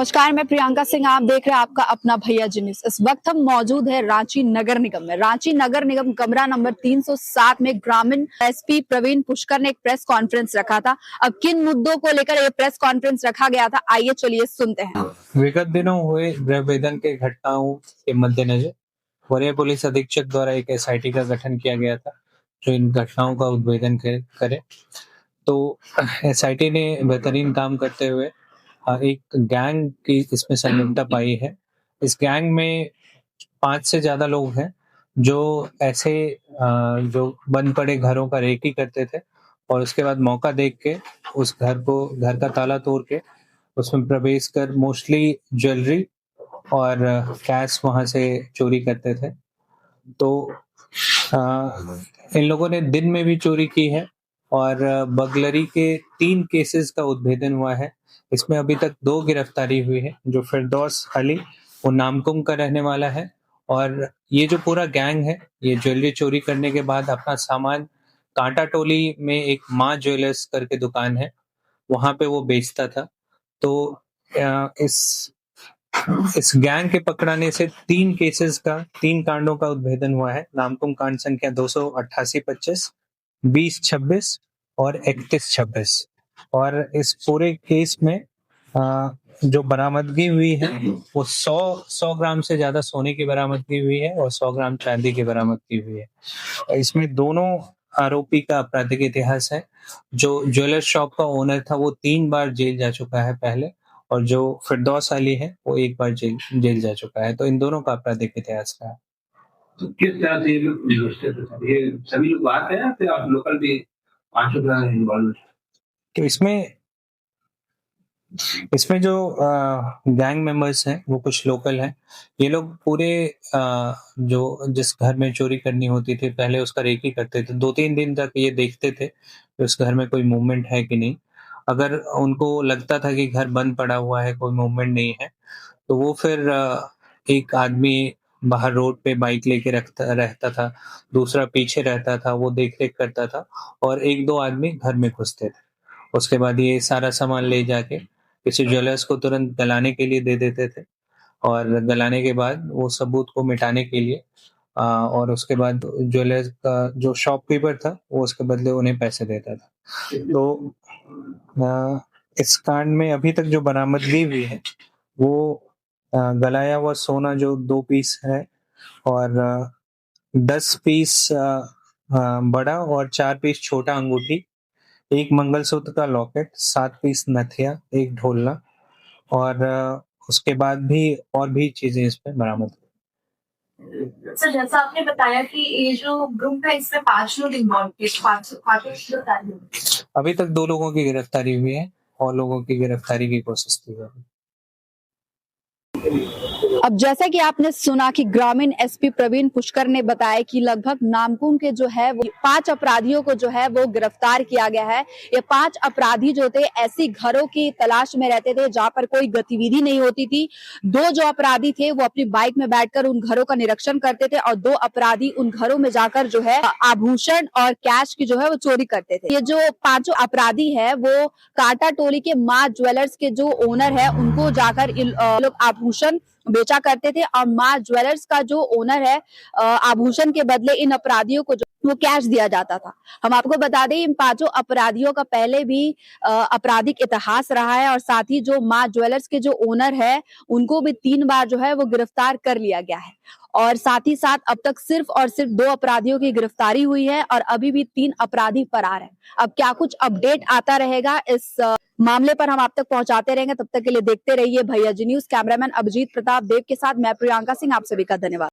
नमस्कार, मैं प्रियंका सिंह। आप देख रहे हैं आपका अपना भैया जी न्यूज। इस वक्त हम मौजूद है रांची नगर निगम में। रांची नगर निगम कमरा नंबर 307 में ग्रामीण एसपी प्रवीण पुष्कर ने एक प्रेस कॉन्फ्रेंस रखा था। अब किन मुद्दों को लेकर ये प्रेस कॉन्फ्रेंस रखा गया था, आइए चलिए सुनते हैं। विगत दिनों हुए गृह भेदन के घटनाओं के मद्देनजर वरीय पुलिस अधीक्षक द्वारा एक एसआईटी का गठन किया गया था जो इन घटनाओं का उद्भेदन करे। तो एसआईटी ने बेहतरीन काम करते हुए एक गैंग की इसमें संलिप्तता पाई है। इस गैंग में 5 से ज्यादा लोग हैं जो ऐसे जो बंद पड़े घरों का रेकी करते थे और उसके बाद मौका देख के उस घर का ताला तोड़ के उसमें प्रवेश कर मोस्टली ज्वेलरी और कैश वहां से चोरी करते थे। तो इन लोगों ने दिन में भी चोरी की है और बगलरी के 3 केसेस का उद्भेदन हुआ है। इसमें अभी तक 2 गिरफ्तारी हुई है। जो फिरदौस अली वो नामकुम का रहने वाला है और ये जो पूरा गैंग है ये ज्वेलरी चोरी करने के बाद अपना सामान कांटा टोली में एक माँ ज्वेलर्स करके दुकान है वहां पे वो बेचता था। तो इस गैंग के पकड़ाने से 3 कांडों का उद्भेदन हुआ है। नामकुम कांड संख्या 288-25, 20-26 और 31-26। और इस पूरे केस में जो बरामदगी हुई है वो 100 ग्राम से ज्यादा सोने की बरामदगी हुई है और 100 ग्राम चांदी की बरामदगी हुई है। इसमें दोनों आरोपी का आपराधिक इतिहास है। जो ज्वेलर शॉप का ओनर था वो 3 बार जेल जा चुका है पहले, और जो फिरदौस अली है वो 1 बार जेल जा चुका है। तो इन दोनों का आपराधिक इतिहास रहा। तो किस तरह से ये लोग घुसते थे सर? ये सभी लोग बाहर हैं या फिर आप लोकल भी 5 का इन्वॉल्व? तो इसमें जो गैंग मेंबर्स हैं वो कुछ लोकल हैं। ये लोग पूरे जो जिस घर में चोरी करनी होती थी पहले उसका रेकी करते थे। 2-3 दिन तक ये देखते थे कि उस घर में कोई मूवमेंट है कि नहीं। अगर उनको लगता था कि घर बंद पड़ा हुआ है, कोई मूवमेंट नहीं है, तो वो फिर एक आदमी बाहर रोड पे बाइक लेके रहता था, दूसरा पीछे रहता था, वो देख रेख करता था और 1-2 आदमी घर में घुसते थे। उसके बाद ये सारा सामान ले जाके किसी ज्वेलर्स को तुरंत गलाने के लिए दे देते थे और गलाने के बाद वो सबूत को मिटाने के लिए और उसके बाद ज्वेलर्स का जो शॉपकीपर था वो उसके बदले उन्हें पैसे देता था। तो इस कांड में अभी तक जो बरामदगी हुई है वो गलाया हुआ सोना जो 2 पीस है और 10 पीस बड़ा और 4 पीस छोटा अंगूठी, 1 मंगलसूत्र का लॉकेट, 7 पीस नथिया, 1 ढोलना और उसके बाद भी और भी चीजें इसमें बरामद हुई। सर, जैसा आपने बताया कि ये जो ग्रुप है इसमें 5 लोग इन्वॉल्व थे, 5 अभी तक 2 लोगों की गिरफ्तारी हुई है और लोगों की गिरफ्तारी की कोशिश की जा रही है। अब जैसा कि आपने सुना कि ग्रामीण एसपी प्रवीण पुष्कर ने बताया कि लगभग नामकुम के जो है वो 5 अपराधियों को जो है वो गिरफ्तार किया गया है। ये 5 अपराधी जो थे ऐसी घरों की तलाश में रहते थे जहां पर कोई गतिविधि नहीं होती थी। 2 जो अपराधी थे वो अपनी बाइक में बैठकर उन घरों का निरीक्षण करते थे और 2 अपराधी उन घरों में जाकर जो है आभूषण और कैश की जो है वो चोरी करते थे। ये जो 5 अपराधी है वो कांटा टोली के माँ ज्वेलर्स के जो ओनर है उनको जाकर लोग आभूषण बेचा करते थे और माँ ज्वेलर्स का जो ओनर है आभूषण के बदले इन अपराधियों को जो वो कैश दिया जाता था। हम आपको बता दें इन 5 अपराधियों का पहले भी आपराधिक इतिहास रहा है और साथ ही जो माँ ज्वेलर्स के जो ओनर है उनको भी 3 बार जो है वो गिरफ्तार कर लिया गया है और साथ ही साथ अब तक सिर्फ और सिर्फ 2 अपराधियों की गिरफ्तारी हुई है और अभी भी 3 अपराधी फरार हैं। अब क्या कुछ अपडेट आता रहेगा इस मामले पर हम आप तक पहुंचाते रहेंगे। तब तक के लिए देखते रहिए भैया जी न्यूज। कैमरामैन अभिजीत प्रताप देव के साथ मैं प्रियंका सिंह, आप सभी का धन्यवाद।